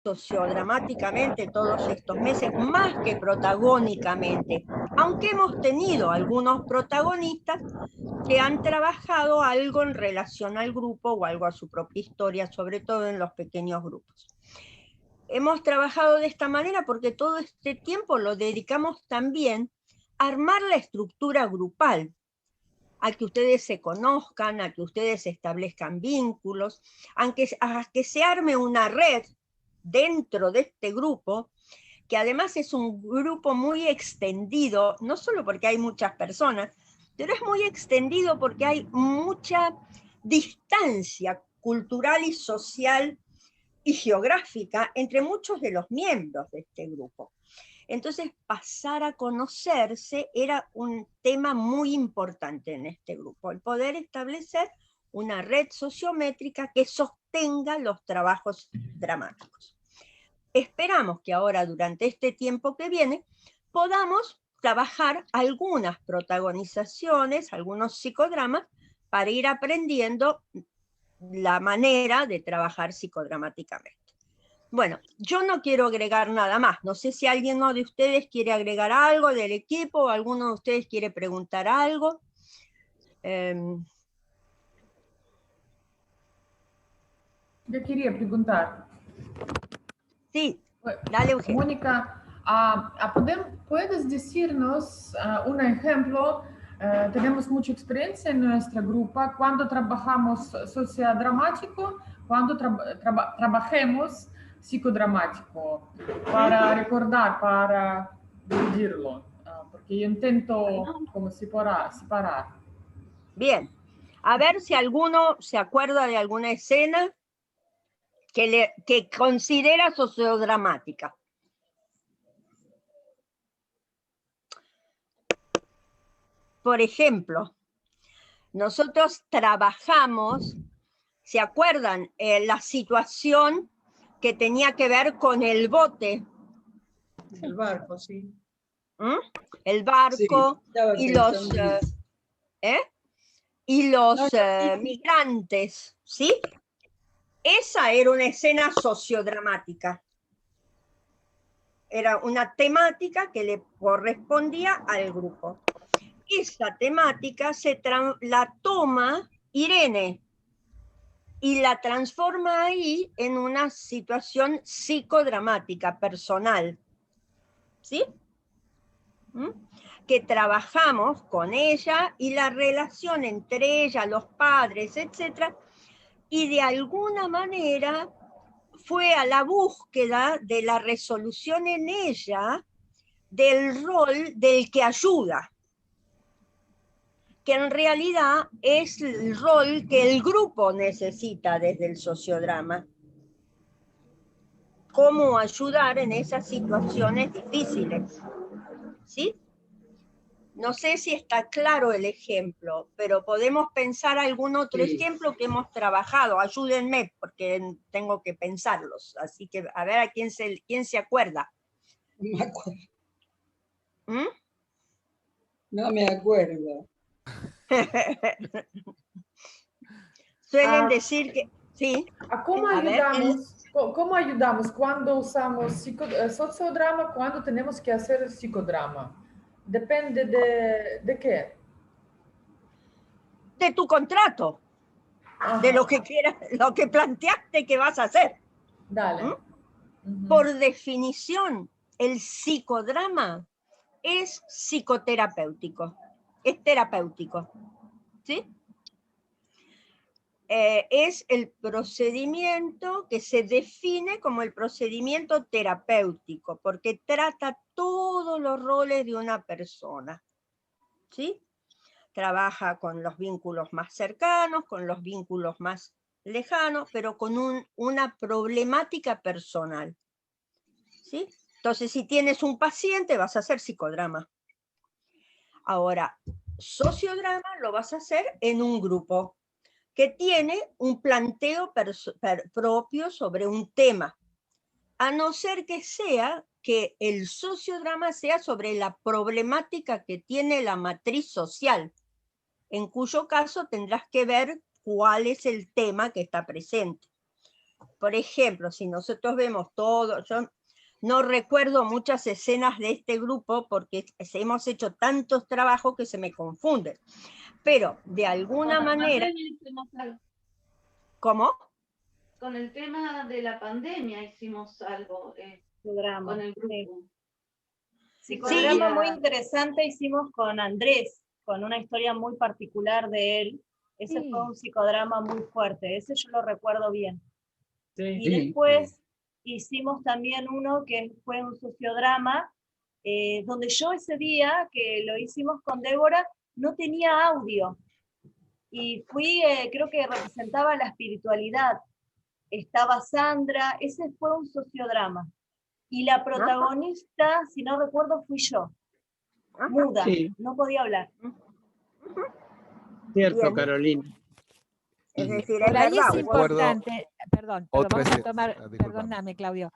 sociodramáticamente todos estos meses, más que protagónicamente, aunque hemos tenido algunos protagonistas que han trabajado algo en relación al grupo o algo a su propia historia, sobre todo en los pequeños grupos. Hemos trabajado de esta manera porque todo este tiempo lo dedicamos también a armar la estructura grupal, a que ustedes se conozcan, a que ustedes establezcan vínculos, a que se arme una red dentro de este grupo, que además es un grupo muy extendido, no solo porque hay muchas personas, pero es muy extendido porque hay mucha distancia cultural y social y geográfica entre muchos de los miembros de este grupo. Entonces, pasar a conocerse era un tema muy importante en este grupo, el poder establecer una red sociométrica que sostenga los trabajos dramáticos. Esperamos que ahora, durante este tiempo que viene, podamos trabajar algunas protagonizaciones, algunos psicodramas, para ir aprendiendo la manera de trabajar psicodramáticamente. Bueno, yo no quiero agregar nada más. No sé si alguno de ustedes quiere agregar algo del equipo, o alguno de ustedes quiere preguntar algo. Yo quería preguntar. Sí, dale, Eugenia. Mónica, ¿puedes decirnos un ejemplo? Tenemos mucha experiencia en nuestra grupo cuando trabajamos sociodramático, cuando trabajemos psicodramático, para recordar, para dividirlo, porque yo intento como separar. Bien, a ver si alguno se acuerda de alguna escena que considera sociodramática. Por ejemplo, nosotros trabajamos, ¿se acuerdan? La situación que tenía que ver con el bote. El barco, sí. El barco sí, y los migrantes, ¿sí? Esa era una escena sociodramática. Era una temática que le correspondía al grupo. Esa temática la toma Irene y la transforma ahí en una situación psicodramática, personal. ¿Sí? Que trabajamos con ella y la relación entre ella, los padres, etc. Y de alguna manera fue a la búsqueda de la resolución en ella del rol del que ayuda, que en realidad es el rol que el grupo necesita desde el sociodrama. Cómo ayudar en esas situaciones difíciles. ¿Sí? No sé si está claro el ejemplo, pero podemos pensar algún otro ejemplo que hemos trabajado. Ayúdenme, porque tengo que pensarlos. Así que a ver a quién se acuerda. No me acuerdo. No me acuerdo. Suelen decir que... Sí. ¿Cómo ayudamos cuando usamos sociodrama, cuando tenemos que hacer psicodrama? Depende de qué. De tu contrato. Ajá. De lo que quieras, lo que planteaste que vas a hacer. Dale. Por definición, el psicodrama es psicoterapéutico, es terapéutico, ¿sí? Es el procedimiento que se define como el procedimiento terapéutico, porque trata todos los roles de una persona, ¿sí? Trabaja con los vínculos más cercanos, con los vínculos más lejanos, pero con una problemática personal, ¿sí? Entonces, si tienes un paciente, vas a hacer psicodrama. Ahora, sociodrama lo vas a hacer en un grupo que tiene un planteo propio sobre un tema, a no ser que sea que el sociodrama sea sobre la problemática que tiene la matriz social, en cuyo caso tendrás que ver cuál es el tema que está presente. por ejemplo, si nosotros vemos todo, yo no recuerdo muchas escenas de este grupo porque hemos hecho tantos trabajos que se me confunden, pero de alguna Con la manera... pandemia hicimos algo. ¿Cómo? Con el tema de la pandemia hicimos algo Programa. con el grupo. Psicodrama muy interesante hicimos con Andrés, con una historia muy particular de él. Ese fue un psicodrama muy fuerte, ese yo lo recuerdo bien. Y después hicimos también uno que fue un sociodrama, donde yo ese día que lo hicimos con Débora no tenía audio. Y fui, creo que representaba la espiritualidad. Estaba Sandra, ese fue un sociodrama. Y la protagonista, si no recuerdo, fui yo. Muda, no podía hablar. Cierto, Bien. Carolina. Es decir, Por es ahí verdad. es importante, perdón, otra vamos a escena- tomar, discúlpame. perdóname, Claudio.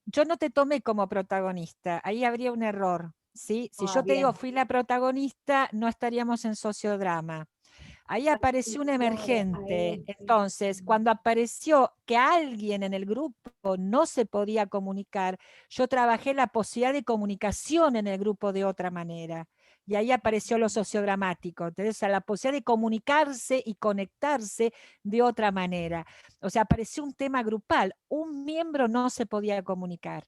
Yo no te tomé como protagonista, ahí habría un error, ¿sí? Si yo te digo bien. fui la protagonista, no estaríamos en sociodrama. Ahí apareció un emergente, entonces cuando apareció que alguien en el grupo no se podía comunicar, yo trabajé la posibilidad de comunicación en el grupo de otra manera. Y ahí apareció lo sociodramático, entonces, o sea, la posibilidad de comunicarse y conectarse de otra manera. O sea, apareció un tema grupal, un miembro no se podía comunicar.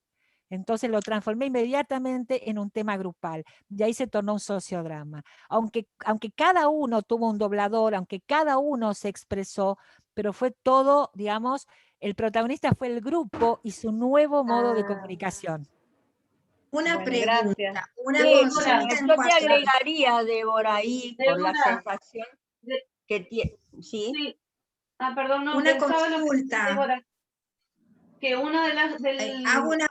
Entonces lo transformé inmediatamente en un tema grupal. Y ahí se tornó un sociodrama. Aunque cada uno tuvo un doblador, aunque cada uno se expresó, pero fue todo, digamos, el protagonista fue el grupo y su nuevo modo de comunicación. Una Bueno, pregunta, gracias. una Sí, consulta en yo te cuanto a... agregaría, Débora, ahí por la Débora, sensación que tiene. ¿Sí? Sí. Perdón, no, Una pensaba lo que consulta. Débora, que una de las Hago una...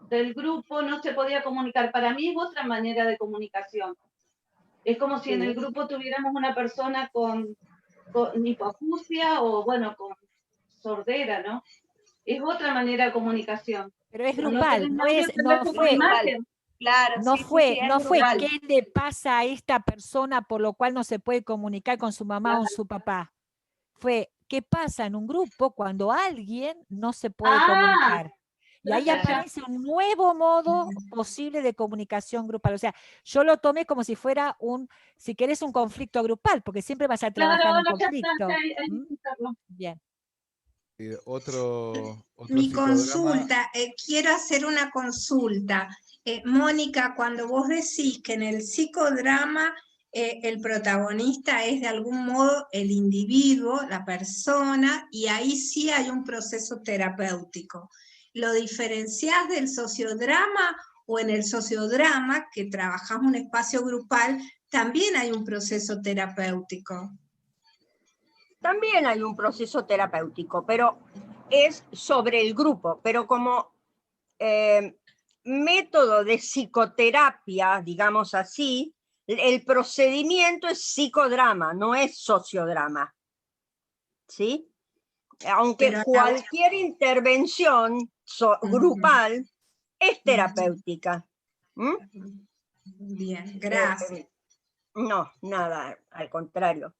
del grupo no se podía comunicar. Para mí es otra manera de comunicación. Es como si en el grupo tuviéramos una persona con hipoacusia o, bueno, con sordera, ¿no? Es otra manera de comunicación. Pero es No grupal, tenés no, audio, es, pero no es como fue, imagen. Claro, no sí, fue, sí, sí, no es fue grupal. qué le pasa a esta persona por lo cual no se puede comunicar con su mamá o su papá. Fue qué pasa en un grupo cuando alguien no se puede comunicar. Y ahí Ya, ya. aparece un nuevo modo posible de comunicación grupal. O sea, yo lo tomé como si fuera si querés, un conflicto grupal, porque siempre vas a trabajar Claro, un no, ya está, conflicto. hay que escucharlo. Bien. Otro Mi psicodrama. consulta, quiero hacer una consulta. Mónica, cuando vos decís que en el psicodrama el protagonista es de algún modo el individuo, la persona, y ahí sí hay un proceso terapéutico. ¿Lo diferenciás del sociodrama o en el sociodrama, que trabajamos un espacio grupal, también hay un proceso terapéutico? También hay un proceso terapéutico, pero es sobre el grupo, pero como método de psicoterapia, digamos así, el procedimiento es psicodrama, no es sociodrama. ¿Sí? Aunque Pero cualquier intervención grupal es terapéutica. ¿Mm? Bien, gracias. No, nada, al contrario.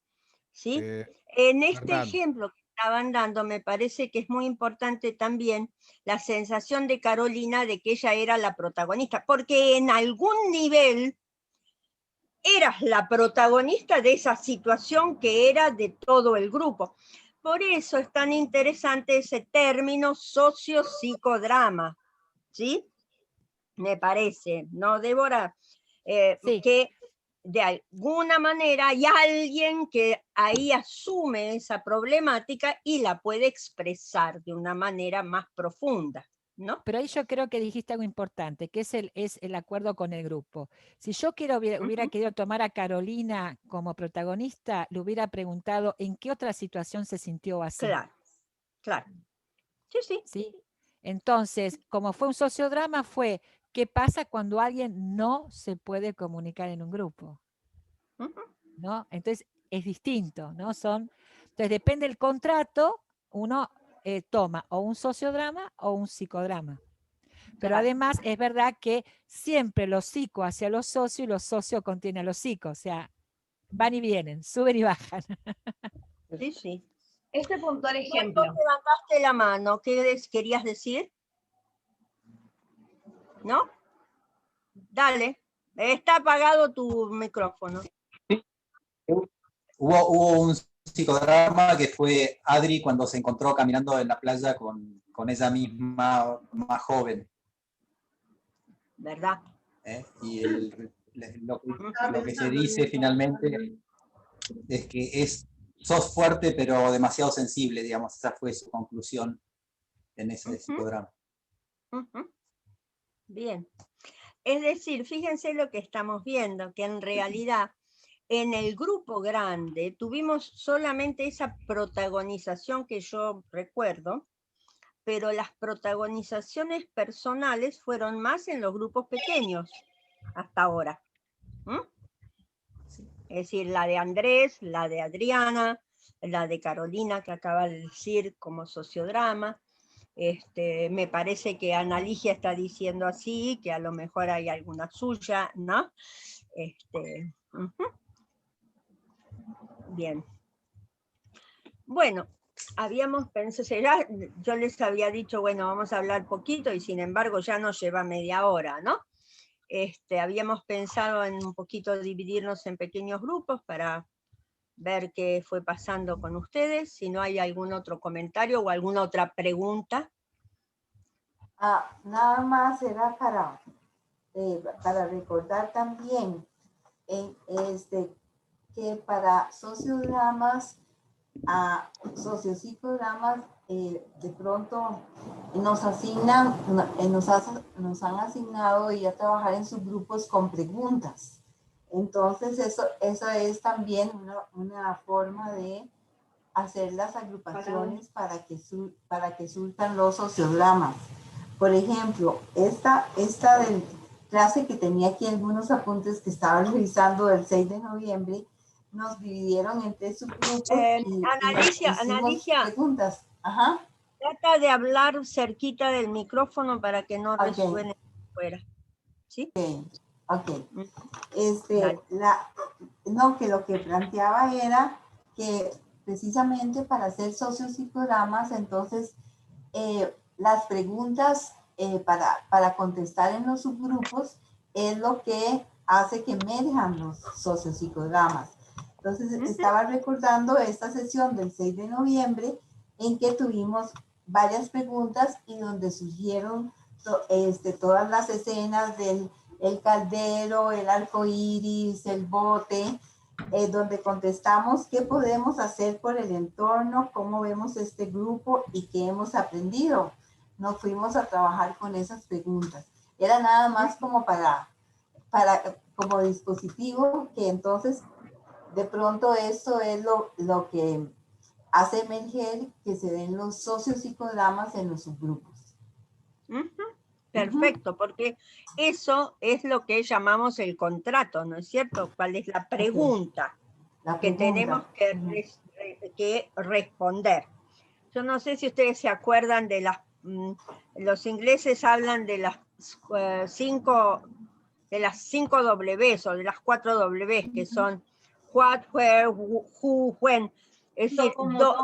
¿Sí? Eh, En este Fernando. ejemplo que estaban dando, me parece que es muy importante también la sensación de Carolina de que ella era la protagonista, porque en algún nivel eras la protagonista de esa situación que era de todo el grupo. Por eso es tan interesante ese término socio-psicodrama, ¿sí? Me parece, ¿no, Débora? Sí. Que de alguna manera hay alguien que ahí asume esa problemática y la puede expresar de una manera más profunda, ¿no? Pero ahí yo creo que dijiste algo importante, que es el acuerdo con el grupo. Si yo hubiera querido tomar a Carolina como protagonista, le hubiera preguntado en qué otra situación se sintió así. Claro, claro. Sí, sí. ¿Sí? Entonces, como fue un sociodrama, fue ¿qué pasa cuando alguien no se puede comunicar en un grupo? ¿No? Entonces, es distinto, ¿no? Entonces, depende del contrato, uno toma o un sociodrama o un psicodrama. Pero además es verdad que siempre los psico hacia los socios y los socios contienen a los psicos, o sea, van y vienen, suben y bajan. Sí, sí. Este puntual ejemplo. Vos levantaste la mano, ¿qué querías decir? ¿No? Dale, está apagado tu micrófono. Hubo un psicodrama que fue Adri cuando se encontró caminando en la playa con ella misma, más joven. ¿Verdad? Y lo que se dice finalmente es que sos fuerte pero demasiado sensible, digamos. Esa fue su conclusión en ese psicodrama. Bien. Es decir, fíjense lo que estamos viendo, que en realidad en el grupo grande tuvimos solamente esa protagonización que yo recuerdo, pero las protagonizaciones personales fueron más en los grupos pequeños hasta ahora. Es decir, la de Andrés, la de Adriana, la de Carolina que acaba de decir como sociodrama. Me parece que Ana Ligia está diciendo así, que a lo mejor hay alguna suya, ¿no? Bien. Bueno, habíamos pensado, yo les había dicho, bueno, vamos a hablar poquito y sin embargo ya nos lleva media hora, ¿no? Habíamos pensado en un poquito dividirnos en pequeños grupos para ver qué fue pasando con ustedes, si no hay algún otro comentario o alguna otra pregunta. Nada más era para recordar también que para sociodramas, sociopsicodramas, de pronto nos asignan, nos han asignado ir a trabajar en subgrupos con preguntas. Entonces eso es también una forma de hacer las agrupaciones para que surtan los sociodramas. Por ejemplo, esta clase que tenía aquí algunos apuntes que estaba revisando del 6 de noviembre, nos dividieron en 3 subgrupos Analicia, preguntas. Ajá. Trata de hablar cerquita del micrófono para que no resuene fuera. ¿Sí? Ok. Que lo que planteaba era que precisamente para hacer sociopsicodramas, entonces las preguntas para contestar en los subgrupos es lo que hace que emerjan los sociopsicodramas. Entonces estaba recordando esta sesión del 6 de noviembre en que tuvimos varias preguntas y donde surgieron todas las escenas del caldero, el arco iris, el bote, donde contestamos qué podemos hacer por el entorno, cómo vemos este grupo y qué hemos aprendido. Nos fuimos a trabajar con esas preguntas. Era nada más como como dispositivo, que entonces de pronto esto es lo que hace emerger que se den los sociopsicodramas en los subgrupos. Perfecto, porque eso es lo que llamamos el contrato, ¿no es cierto? ¿Cuál es la pregunta que tenemos que responder? Yo no sé si ustedes se acuerdan de los ingleses hablan de las 5 Ws o de las 4 Ws, que son what, where, who, when. Es decir,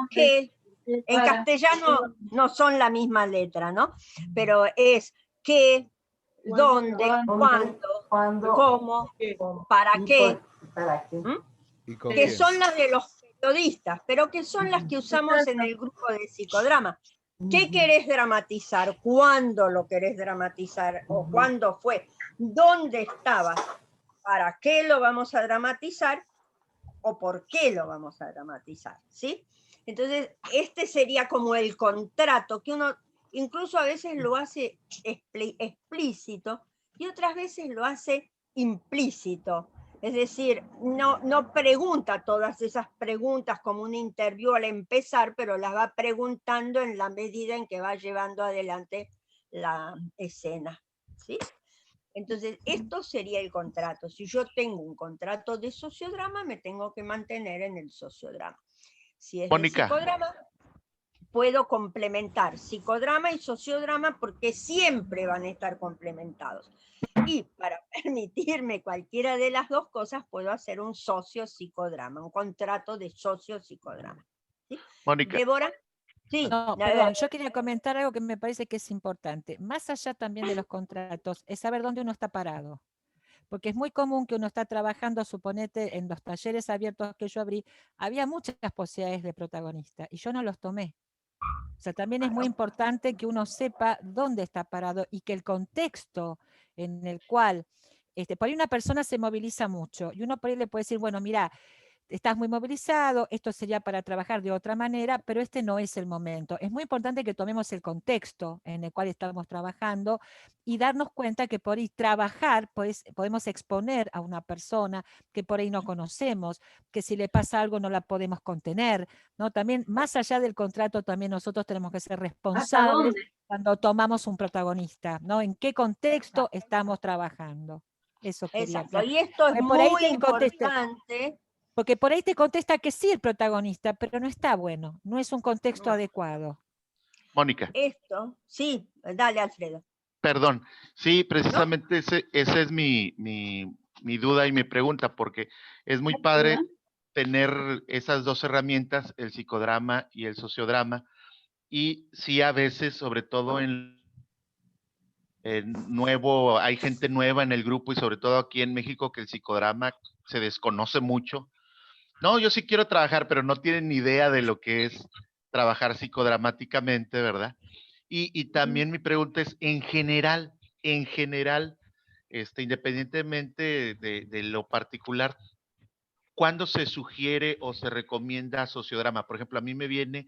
qué. En castellano no son la misma letra, ¿no? Pero es qué, dónde, cuándo, cómo, para qué. Que son las de los periodistas, pero que son las que usamos en el grupo de psicodrama. ¿Qué querés dramatizar? ¿Cuándo lo querés dramatizar? ¿O cuándo fue? ¿Dónde estabas? ¿Para qué lo vamos a dramatizar? ¿O por qué lo vamos a dramatizar? ¿Sí? Entonces, este sería como el contrato, que uno incluso a veces lo hace explícito y otras veces lo hace implícito. Es decir, no pregunta todas esas preguntas como un interview al empezar, pero las va preguntando en la medida en que va llevando adelante la escena. ¿Sí? Entonces, esto sería el contrato. Si yo tengo un contrato de sociodrama, me tengo que mantener en el sociodrama. Si es de psicodrama, puedo complementar psicodrama y sociodrama porque siempre van a estar complementados. Y para permitirme cualquiera de las dos cosas, puedo hacer un socio-psicodrama, un contrato de socio-psicodrama. ¿sí? Mónica. Débora. Sí, No, perdón, yo quería comentar algo que me parece que es importante. Más allá también de los contratos, es saber dónde uno está parado. Porque es muy común que uno está trabajando, suponete, en los talleres abiertos que yo abrí, había muchas posibilidades de protagonista y yo no los tomé. O sea, también es muy importante que uno sepa dónde está parado y que el contexto en el cual, por ahí una persona se moviliza mucho y uno por ahí le puede decir, bueno, mira, estás muy movilizado, esto sería para trabajar de otra manera, pero este no es el momento. Es muy importante que tomemos el contexto en el cual estamos trabajando y darnos cuenta que por ahí trabajar, pues podemos exponer a una persona que por ahí no conocemos, que si le pasa algo no la podemos contener, ¿no? También, más allá del contrato, también nosotros tenemos que ser responsables cuando tomamos un protagonista, ¿no? ¿En qué contexto estamos trabajando? Eso quería. Exacto, y esto es por ahí muy te importante. Porque por ahí te contesta que sí el protagonista, pero no está bueno, no es un contexto adecuado. Mónica. Esto, sí, dale, Alfredo. Perdón, sí, precisamente esa es mi duda y mi pregunta, porque es muy padre tener esas dos herramientas, el psicodrama y el sociodrama, y sí a veces, sobre todo en nuevo, hay gente nueva en el grupo y sobre todo aquí en México que el psicodrama se desconoce mucho. No, yo sí quiero trabajar, pero no tienen ni idea de lo que es trabajar psicodramáticamente, ¿verdad? Y también mi pregunta es, en general, independientemente de lo particular, ¿cuándo se sugiere o se recomienda sociodrama? Por ejemplo, a mí me viene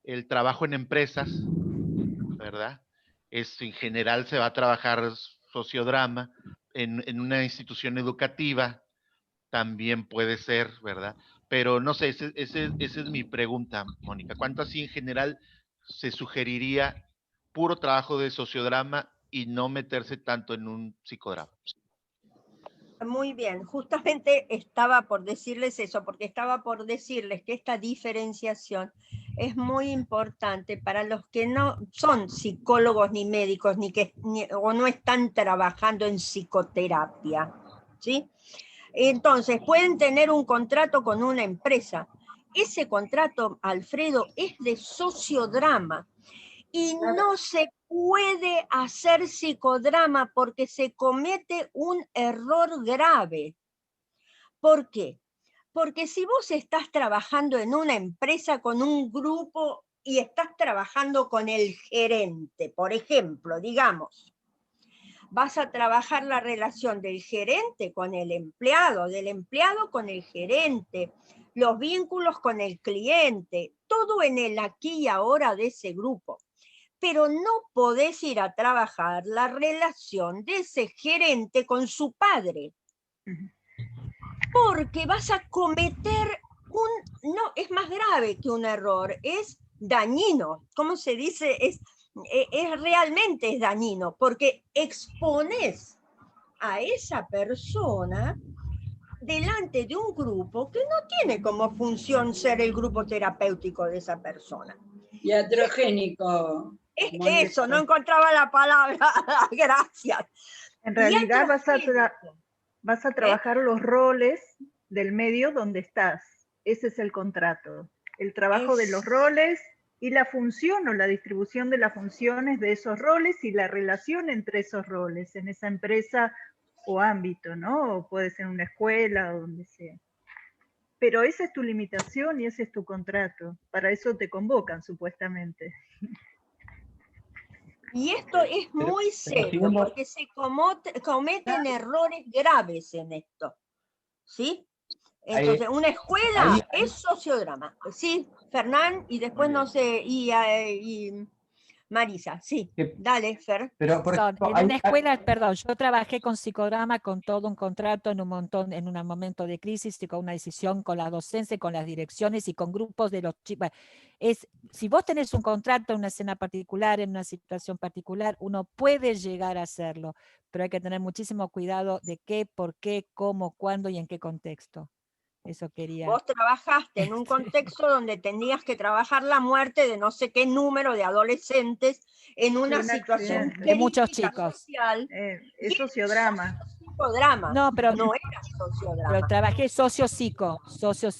el trabajo en empresas, ¿verdad? En general se va a trabajar sociodrama en una institución educativa, también puede ser, ¿verdad? Pero no sé, esa es mi pregunta, Mónica. ¿Cuánto así en general se sugeriría puro trabajo de sociodrama y no meterse tanto en un psicodrama? Muy bien, justamente estaba por decirles eso, porque estaba por decirles que esta diferenciación es muy importante para los que no son psicólogos ni médicos o no están trabajando en psicoterapia, ¿sí? Entonces, pueden tener un contrato con una empresa. Ese contrato, Alfredo, es de sociodrama y no se puede hacer psicodrama porque se comete un error grave. ¿Por qué? Porque si vos estás trabajando en una empresa con un grupo y estás trabajando con el gerente, por ejemplo, digamos, vas a trabajar la relación del gerente con el empleado, del empleado con el gerente, los vínculos con el cliente, todo en el aquí y ahora de ese grupo. Pero no podés ir a trabajar la relación de ese gerente con su padre. Porque vas a cometer no, es más grave que un error, es dañino. ¿Cómo se dice? Realmente es dañino, porque expones a esa persona delante de un grupo que no tiene como función ser el grupo terapéutico de esa persona. Iatrogénico. Es eso, no encontraba la palabra, gracias. En realidad vas a trabajar los roles del medio donde estás. Ese es el contrato. El trabajo de los roles y la función o la distribución de las funciones de esos roles y la relación entre esos roles en esa empresa o ámbito, ¿no? O puede ser una escuela o donde sea. Pero esa es tu limitación y ese es tu contrato. Para eso te convocan, supuestamente. Y esto es muy serio, porque se cometen errores graves en esto. ¿Sí? Entonces, una escuela es sociodrama. Sí, Fernán, y después no sé, y Marisa, sí. Dale, Fer. Pero, en una escuela, perdón, yo trabajé con psicodrama, con todo un contrato en un momento de crisis y con una decisión con la docencia, con las direcciones y con grupos de los chicos. Si vos tenés un contrato en una escena particular, en una situación particular, uno puede llegar a hacerlo, pero hay que tener muchísimo cuidado de qué, por qué, cómo, cuándo y en qué contexto. Eso quería. Vos trabajaste en un contexto donde tenías que trabajar la muerte de no sé qué número de adolescentes en una situación de muchos chicos. Social. Es sociodrama. psicodrama, No, pero no era sociodrama. Pero trabajé socio-psico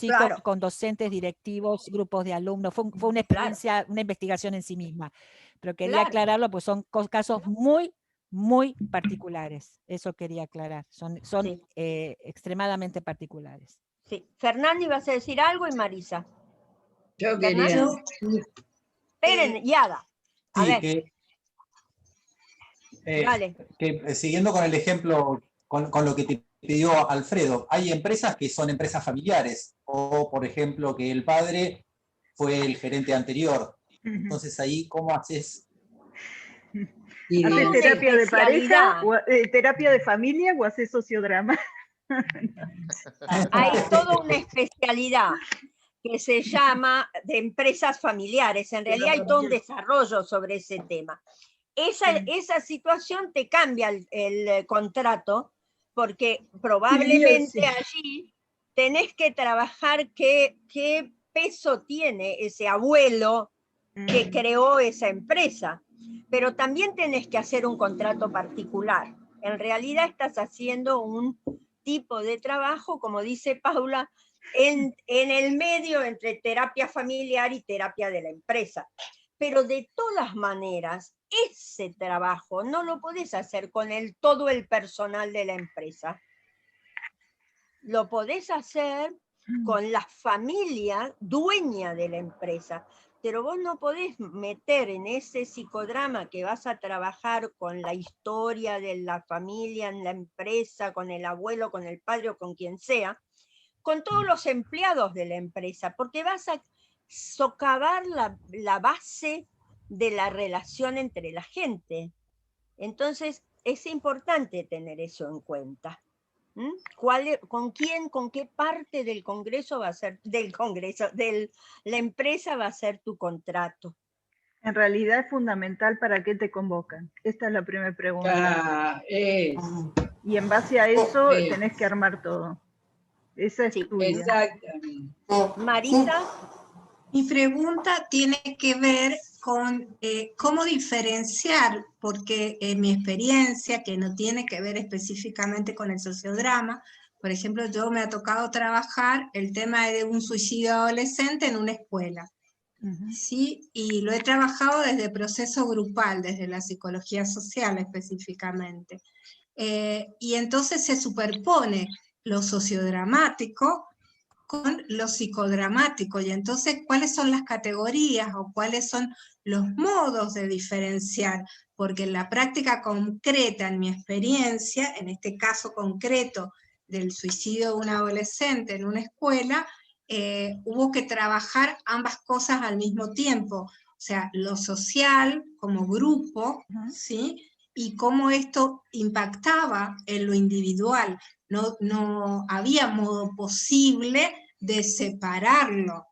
Claro. con docentes, directivos, grupos de alumnos. Fue una experiencia, una investigación en sí misma. Pero quería Claro. aclararlo, pues son casos muy, muy particulares. Eso quería aclarar. Son Sí. extremadamente particulares. Sí. Fernando, ibas a decir algo y Marisa. Yo quería. Fernando. Esperen, Yada. A Sí, ver. Dale. que siguiendo con el ejemplo, con lo que te pidió Alfredo, hay empresas que son empresas familiares, o por ejemplo que el padre fue el gerente anterior. Entonces ahí, ¿cómo haces? ¿Haces terapia de pareja, o, terapia de familia o haces sociodrama? Hay toda una especialidad que se llama de empresas familiares. En realidad hay todo un desarrollo sobre ese tema. Esa situación te cambia el contrato, porque probablemente allí tenés que trabajar qué peso tiene ese abuelo que creó esa empresa, pero también tenés que hacer un contrato particular. En realidad estás haciendo un tipo de trabajo, como dice Paula, en el medio entre terapia familiar y terapia de la empresa. Pero de todas maneras, ese trabajo no lo podés hacer con todo el personal de la empresa. Lo podés hacer con la familia dueña de la empresa, pero vos no podés meter en ese psicodrama que vas a trabajar con la historia de la familia en la empresa, con el abuelo, con el padre o con quien sea, con todos los empleados de la empresa, porque vas a socavar la base de la relación entre la gente. Entonces, es importante tener eso en cuenta. ¿Con quién, con qué parte del Congreso va a ser, la empresa va a ser tu contrato? En realidad es fundamental para qué te convocan. Esta es la primera pregunta. Y en base a eso tenés que armar todo. Esa es tuya. Exactamente. Marisa. Mi pregunta tiene que ver con cómo diferenciar, porque en mi experiencia, que no tiene que ver específicamente con el sociodrama, por ejemplo, yo me ha tocado trabajar el tema de un suicidio adolescente en una escuela, ¿sí? Y lo he trabajado desde proceso grupal, desde la psicología social específicamente. Y entonces se superpone lo sociodramático con lo psicodramático, y entonces cuáles son las categorías o cuáles son los modos de diferenciar, porque en la práctica concreta, en mi experiencia, en este caso concreto del suicidio de un adolescente en una escuela, hubo que trabajar ambas cosas al mismo tiempo, o sea, lo social como grupo, ¿sí? Y cómo esto impactaba en lo individual. No había modo posible de separarlo.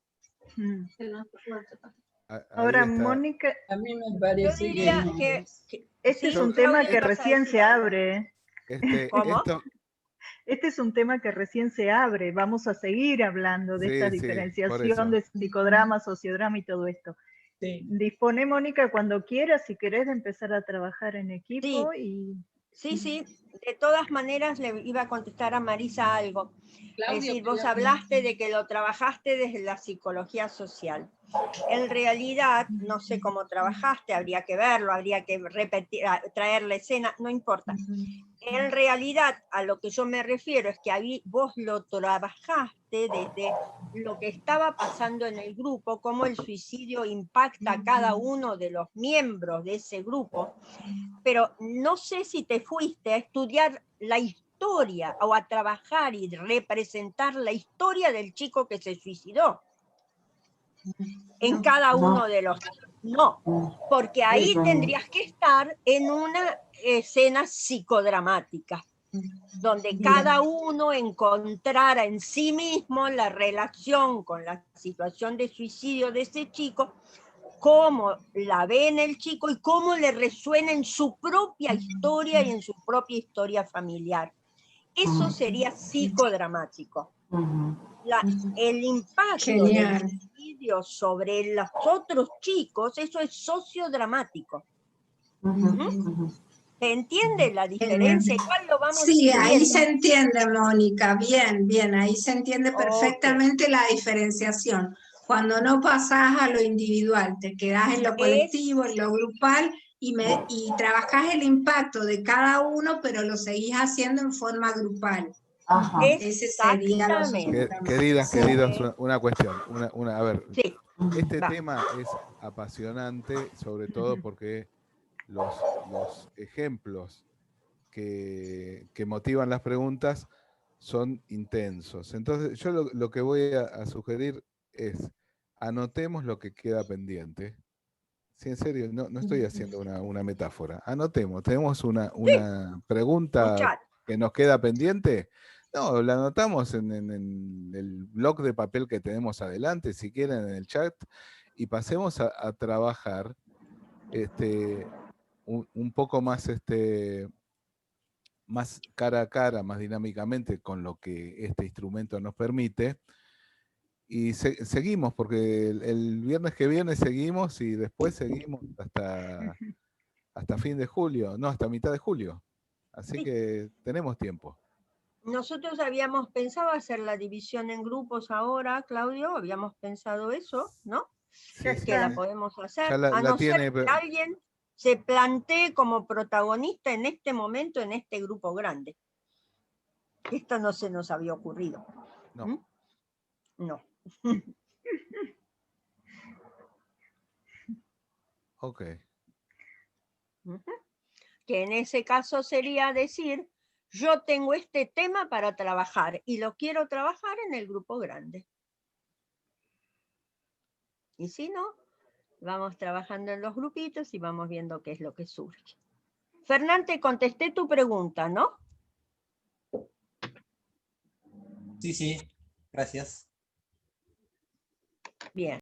Ahora, Mónica, a mí me parece que este es un tema que recién se abre. ¿Cómo? Este es un tema que recién se abre. Vamos a seguir hablando de esta diferenciación de psicodrama, sociodrama y todo esto. Dispone, Mónica, cuando quieras, si querés, de empezar a trabajar en equipo. Sí. De todas maneras, le iba a contestar a Marisa algo. Es decir, vos hablaste de que lo trabajaste desde la psicología social. En realidad, no sé cómo trabajaste, habría que verlo, habría que repetir, traer la escena, no importa. En realidad, a lo que yo me refiero es que ahí vos lo trabajaste desde lo que estaba pasando en el grupo, cómo el suicidio impacta a cada uno de los miembros de ese grupo, pero no sé si te fuiste a estudiar la historia o a trabajar y representar la historia del chico que se suicidó en cada uno de los... No, porque ahí tendrías que estar en una escena psicodramática, donde cada uno encontrara en sí mismo la relación con la situación de suicidio de ese chico, cómo la ve en el chico y cómo le resuena en su propia historia y en su propia historia familiar. Eso sería psicodramático. El impacto del suicidio sobre los otros chicos, eso es sociodramático. ¿Se entiende la diferencia? Igual lo vamos Sí, ahí viendo. se entiende, Mónica, bien, bien, ahí se entiende perfectamente la diferenciación. Cuando no pasás a lo individual, te quedás en lo colectivo, en lo grupal, y trabajás el impacto de cada uno, pero lo seguís haciendo en forma grupal. Ajá. Ese sería lo Queridas, Sí. queridos, una cuestión. A ver, Sí. este Va. tema es apasionante, sobre todo porque los ejemplos que motivan las preguntas son intensos. Entonces, yo lo que voy a sugerir es, anotemos lo que queda pendiente. Sí, en serio, no estoy haciendo una metáfora. Anotemos, tenemos una pregunta que nos queda pendiente. No, la anotamos en el bloc de papel que tenemos adelante, si quieren, en el chat, y pasemos a trabajar un poco más, más cara a cara, más dinámicamente con lo que este instrumento nos permite. Y seguimos, porque el viernes que viene seguimos y después seguimos hasta fin de julio, no, hasta mitad de julio. Así que tenemos tiempo. Nosotros habíamos pensado hacer la división en grupos ahora, Claudio, habíamos pensado eso, ¿no? Que la podemos hacer, Ya la a no tiene, ser que alguien se plantee como protagonista en este momento en este grupo grande. Esto no se nos había ocurrido. No. ¿Mm? No. Ok. Que en ese caso sería decir, yo tengo este tema para trabajar y lo quiero trabajar en el grupo grande. Y si no, vamos trabajando en los grupitos y vamos viendo qué es lo que surge. Fernán, te contesté tu pregunta, ¿no? Sí, gracias. Bien.